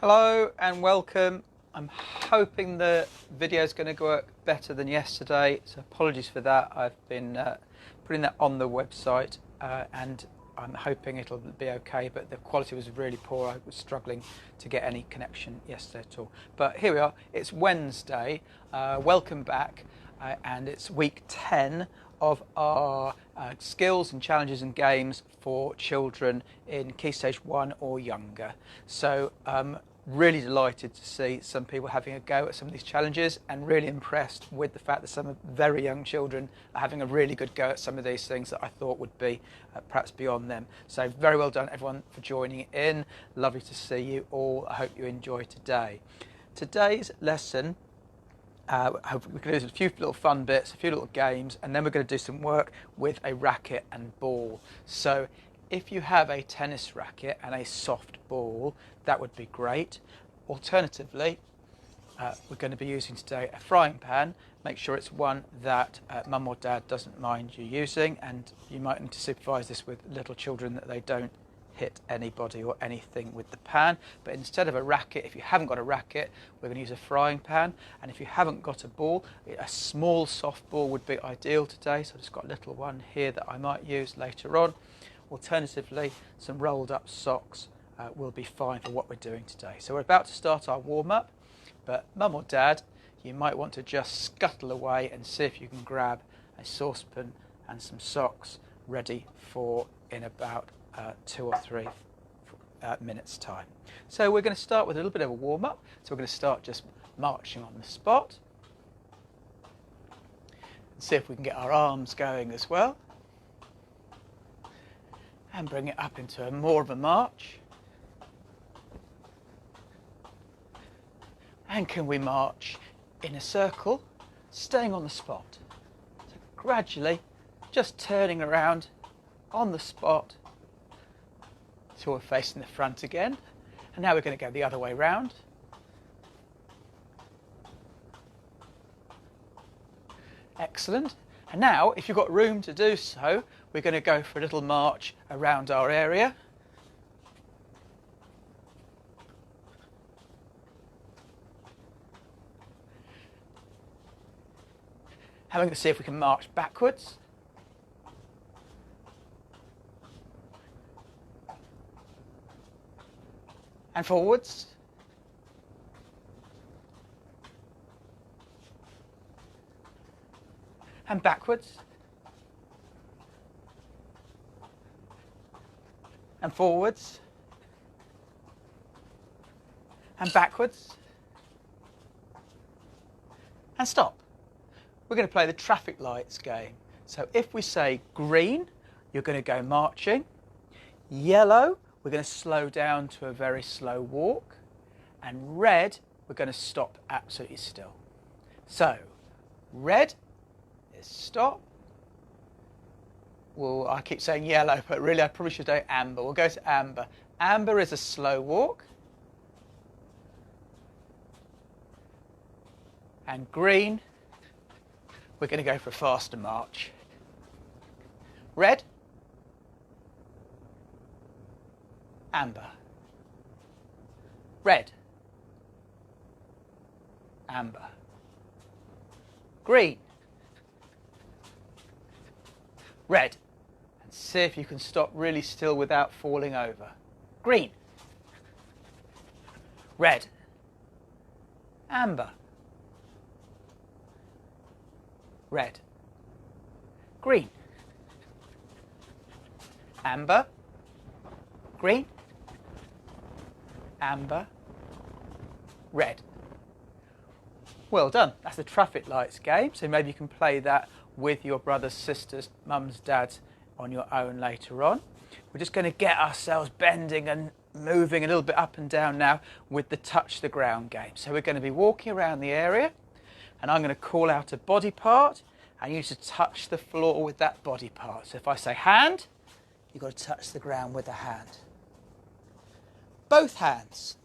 Hello and welcome. I'm hoping the video is going to work better than yesterday, so apologies for that. I've been putting that on the website and I'm hoping it'll be okay, but the quality was really poor. I was struggling to get any connection yesterday at all. But here we are, it's Wednesday. Welcome back, and it's week 10 of our skills and challenges and games for children in Key Stage 1 or younger. So really delighted to see some people having a go at some of these challenges, and really impressed with the fact that some very young children are having a really good go at some of these things that I thought would be perhaps beyond them. So very well done everyone for joining in. Lovely to see you all. I hope you enjoy today. Today's lesson, we're going to do a few little fun bits, a few little games, and then we're going to do some work with a racket and ball. So if you have a tennis racket and a soft ball, that would be great. Alternatively, we're going to be using today a frying pan. Make sure it's one that mum or dad doesn't mind you using, and you might need to supervise this with little children, that they don't hit anybody or anything with the pan. But instead of a racket, if you haven't got a racket, we're going to use a frying pan. And if you haven't got a ball, a small soft ball would be ideal today. So I've just got a little one here that I might use later on. Alternatively, some rolled up socks will be fine for what we're doing today. So we're about to start our warm-up, but mum or dad, you might want to just scuttle away and see if you can grab a saucepan and some socks ready for in about 2 or 3 minutes time. So we're going to start with a little bit of a warm-up. So we're going to start just marching on the spot and see if we can get our arms going as well, and bring it up into more of a march. And can we march in a circle, staying on the spot? So gradually just turning around on the spot till we're facing the front again. And now we're going to go the other way round. Excellent. And now, if you've got room to do so, we're going to go for a little march around our area. And we're going to see if we can march backwards. And forwards. And backwards. And forwards. And backwards. And stop. We're going to play the traffic lights game. So if we say green, you're going to go marching. Yellow, we're going to slow down to a very slow walk. And red, we're going to stop absolutely still. So red is stop. Well, I keep saying yellow, but really I probably should say amber. We'll go to amber. Amber is a slow walk. And green, we're going to go for a faster march. Red, amber. Red, amber. Green, red. And see if you can stop really still without falling over. Green, red, amber. Red, green, amber, green, amber, red. Well done. That's the traffic lights game. So maybe you can play that with your brothers, sisters, mums, dads on your own later on. We're just going to get ourselves bending and moving a little bit up and down now with the touch the ground game. So we're going to be walking around the area, and I'm going to call out a body part, and you need to touch the floor with that body part. So if I say hand, you've got to touch the ground with the hand. Both hands.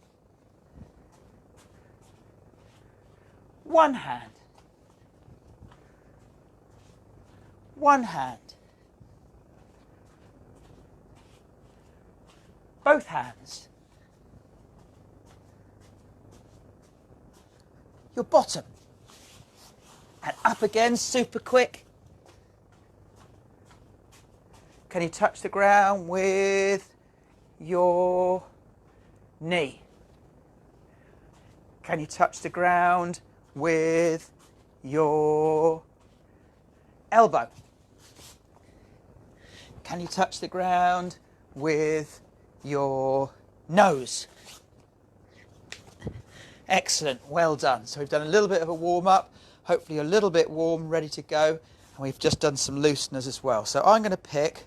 One hand. One hand. Both hands. your bottom. And up again, super quick. Can you touch the ground with your knee? Can you touch the ground with your elbow? Can you touch the ground with your nose? Excellent, well done. So we've done a little bit of a warm-up, hopefully a little bit warm, ready to go. And we've just done some looseners as well. So I'm going to pick,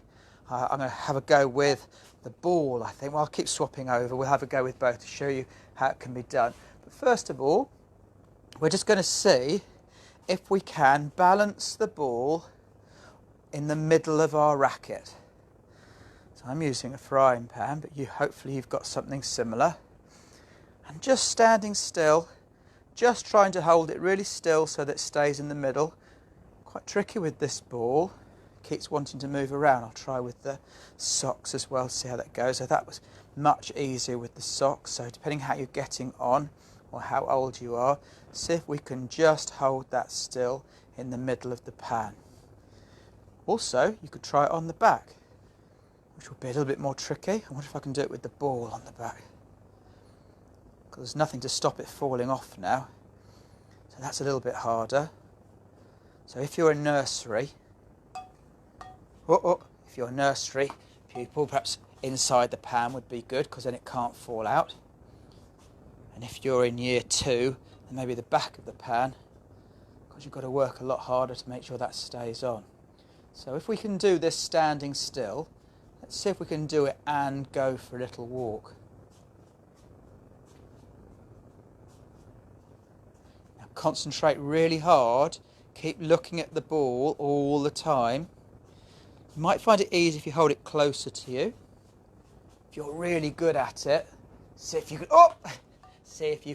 I'm going to have a go with the ball, I think. Well, I'll keep swapping over. We'll have a go with both to show you how it can be done. But first of all, we're just going to see if we can balance the ball in the middle of our racket. So I'm using a frying pan, but hopefully you've got something similar. And just standing still, just trying to hold it really still so that it stays in the middle. Quite tricky with this ball, keeps wanting to move around. I'll try with the socks as well, see how that goes. So that was much easier with the socks. So depending how you're getting on or how old you are, see if we can just hold that still in the middle of the pan. Also, you could try it on the back, which will be a little bit more tricky. I wonder if I can do it with the ball on the back, because there's nothing to stop it falling off now. So that's a little bit harder. So if you're a nursery, if you're a nursery pupil, perhaps inside the pan would be good, because then it can't fall out. And if you're in year 2, then maybe the back of the pan, because you've got to work a lot harder to make sure that stays on. So if we can do this standing still, let's see if we can do it and go for a little walk. Now concentrate really hard, keep looking at the ball all the time. You might find it easy if you hold it closer to you. If you're really good at it, see if you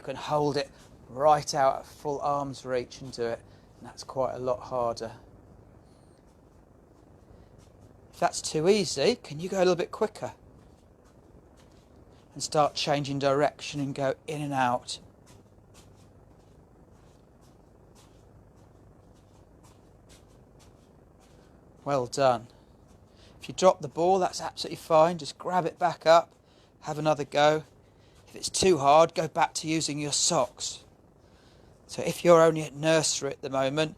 can hold it right out at full arm's reach and do it. And that's quite a lot harder. If that's too easy, can you go a little bit quicker? And start changing direction and go in and out. Well done. If you drop the ball, that's absolutely fine. Just grab it back up, have another go. If it's too hard, go back to using your socks. So if you're only at nursery at the moment,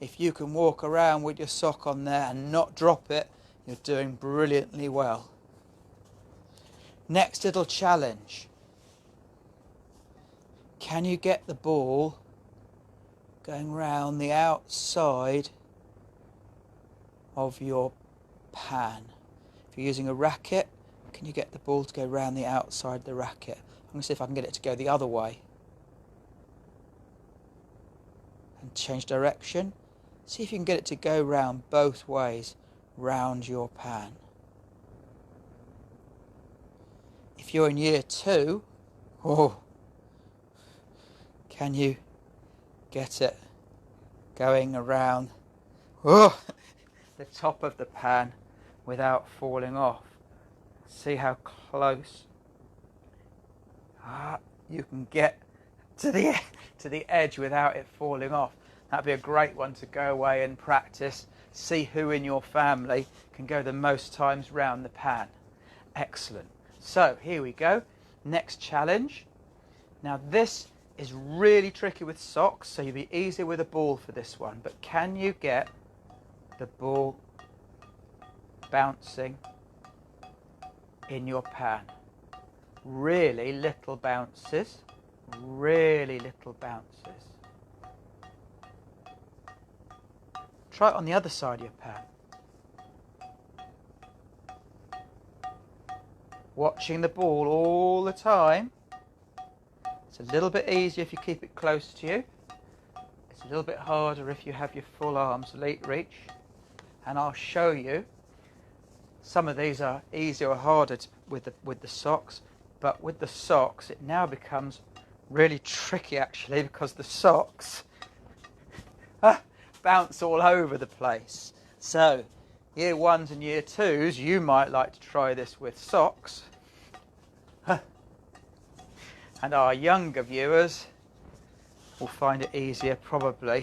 if you can walk around with your sock on there and not drop it, you're doing brilliantly well. Next little challenge. Can you get the ball going round the outside of your pan? If you're using a racket, can you get the ball to go round the outside of the racket? I'm going to see if I can get it to go the other way. And change direction. See if you can get it to go round both ways, round your pan. If you're in year 2, can you get it going around the top of the pan without falling off? See how close you can get to the edge without it falling off. That'd be a great one to go away and practice. See who in your family can go the most times round the pan. Excellent. So here we go. Next challenge. Now this is really tricky with socks, so you'll be easier with a ball for this one. But can you get the ball bouncing in your pan? Really little bounces. Really little bounces. Try it on the other side of your pan. Watching the ball all the time. It's a little bit easier if you keep it close to you. It's a little bit harder if you have your full arms reach. And I'll show you. Some of these are easier or harder with the socks, but with the socks it now becomes really tricky actually, because the socks bounce all over the place. So year 1s and year 2s, you might like to try this with socks. And our younger viewers, will find it easier probably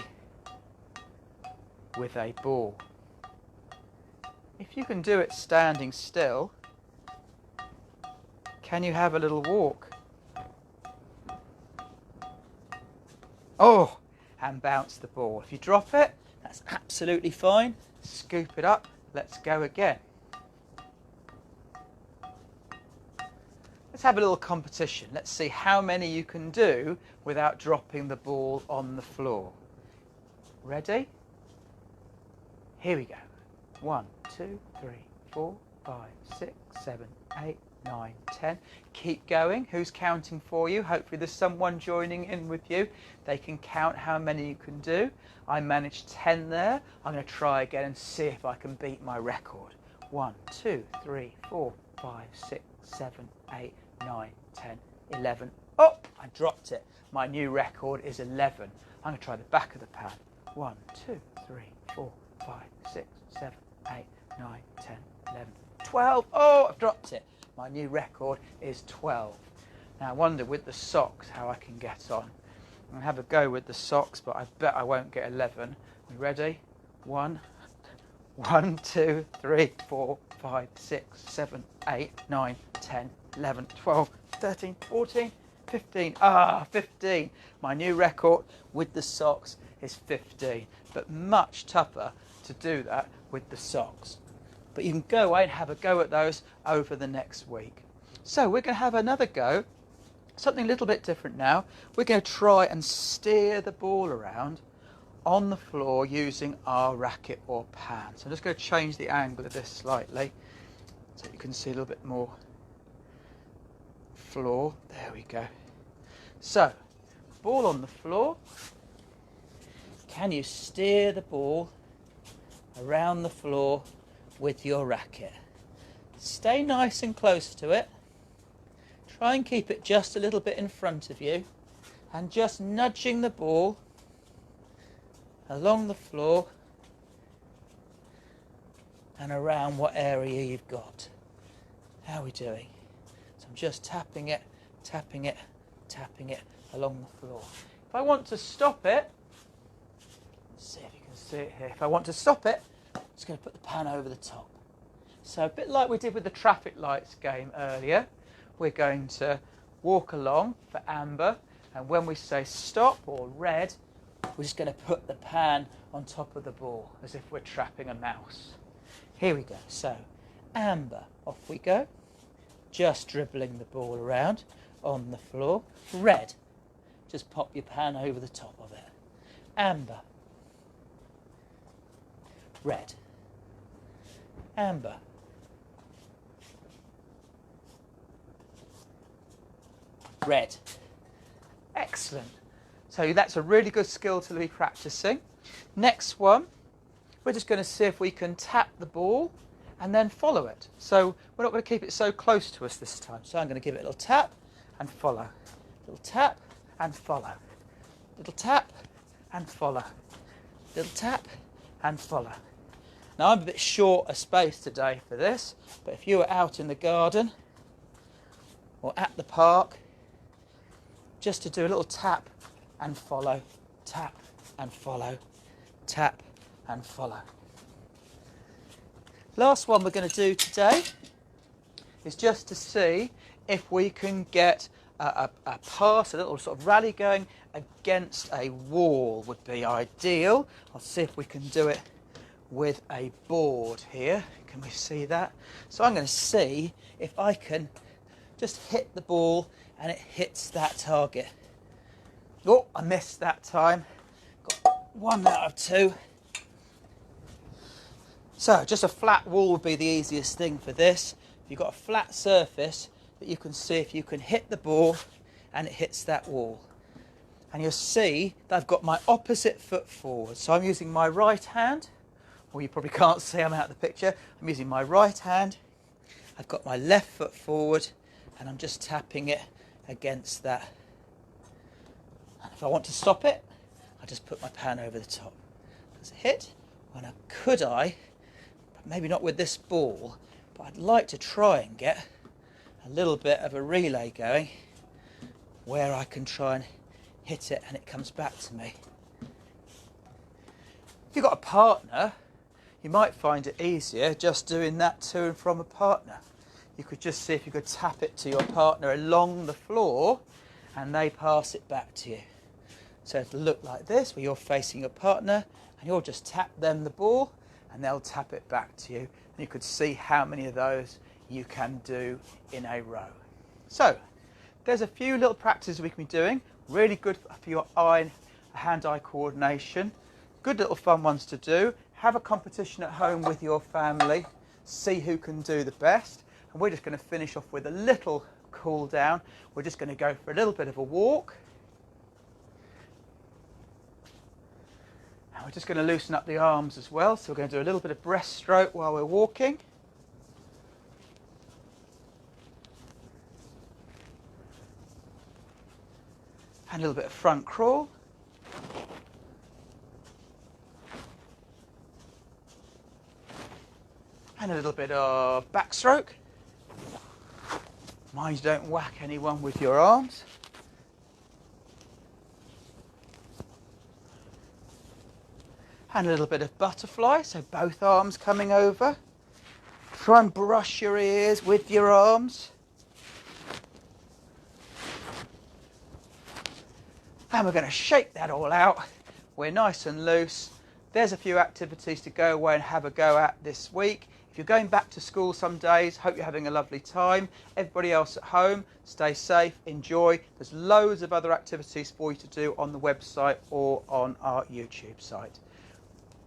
with a ball. If you can do it standing still, can you have a little walk? Oh, and bounce the ball. If you drop it, that's absolutely fine. Scoop it up. Let's go again. Let's have a little competition. Let's see how many you can do without dropping the ball on the floor. Ready? Here we go. 1, 2, 3, 4, 5, 6, 7, 8, 9, 10. Keep going. Who's counting for you? Hopefully there's someone joining in with you. They can count how many you can do. I managed 10 there. I'm going to try again and see if I can beat my record. 1, 2, 3, 4, 5, 6, 7, 8, 9, 10, 11. Oh, I dropped it. My new record is 11. I'm going to try the back of the pad. 1, 2, 3, 4, 5, 6, 7, 8, 9, 10, 11, 12. Oh, I've dropped it. My new record is 12. Now I wonder with the socks how I can get on. I'm going to have a go with the socks, but I bet I won't get 11. We ready? 1, 2, 3, 4, 5, 6, 7, 8, 9, 10, 11, 12, 13, 14, 15. Ah, 15. My new record with the socks is 15, but much tougher to do that with the socks. But you can go away and have a go at those over the next week. So we're going to have another go, something a little bit different now. We're going to try and steer the ball around on the floor using our racket or pan. So I'm just going to change the angle of this slightly so you can see a little bit more floor. There we go. So, ball on the floor. Can you steer the ball around the floor with your racket? Stay nice and close to it. Try and keep it just a little bit in front of you and just nudging the ball along the floor and around what area you've got. How are we doing? So I'm just tapping it, tapping it, tapping it along the floor. If I want to stop it, let's see if you can see it here. If I want to stop it, I'm just going to put the pan over the top. So a bit like we did with the traffic lights game earlier, we're going to walk along for amber, and when we say stop or red, we're just going to put the pan on top of the ball as if we're trapping a mouse. Here we go. So amber, off we go. Just dribbling the ball around on the floor. Red, just pop your pan over the top of it. Amber. Red. Amber. Red. Excellent. So that's a really good skill to be practicing. Next one, we're just going to see if we can tap the ball and then follow it. So we're not going to keep it so close to us this time. So I'm going to give it a little tap and follow. Little tap and follow. Little tap and follow. Little tap and follow. Now I'm a bit short of space today for this, but if you were out in the garden or at the park, just to do a little tap and follow, tap and follow, tap and follow. Last one we're going to do today is just to see if we can get a pass, a little sort of rally going against a wall would be ideal. I'll see if we can do it with a board here. Can we see that? So I'm going to see if I can just hit the ball and it hits that target. Oh, I missed that time. Got 1 out of 2. So just a flat wall would be the easiest thing for this. If you've got a flat surface that you can see if you can hit the ball and it hits that wall. And you'll see that I've got my opposite foot forward. So I'm using my right hand. Well, you probably can't see, I'm out of the picture. I'm using my right hand. I've got my left foot forward and I'm just tapping it against that. And if I want to stop it, I just put my pan over the top. There's a hit. Well, now could I, but maybe not with this ball, but I'd like to try and get a little bit of a relay going where I can try and hit it and it comes back to me. If you've got a partner, you might find it easier just doing that to and from a partner. You could just see if you could tap it to your partner along the floor and they pass it back to you. So it'll look like this, where you're facing your partner and you'll just tap them the ball and they'll tap it back to you. And you could see how many of those you can do in a row. So there's a few little practices we can be doing, really good for your hand-eye coordination. Good little fun ones to do. Have a competition at home with your family, see who can do the best. And we're just going to finish off with a little cool down. We're just going to go for a little bit of a walk. And we're just going to loosen up the arms as well. So we're going to do a little bit of breaststroke while we're walking. And a little bit of front crawl. And a little bit of backstroke. Mind you don't whack anyone with your arms. And a little bit of butterfly, so both arms coming over. Try and brush your ears with your arms. And we're going to shake that all out. We're nice and loose. There's a few activities to go away and have a go at this week. If you're going back to school some days, hope you're having a lovely time. Everybody else at home, stay safe, enjoy. There's loads of other activities for you to do on the website or on our YouTube site.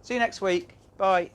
See you next week. Bye.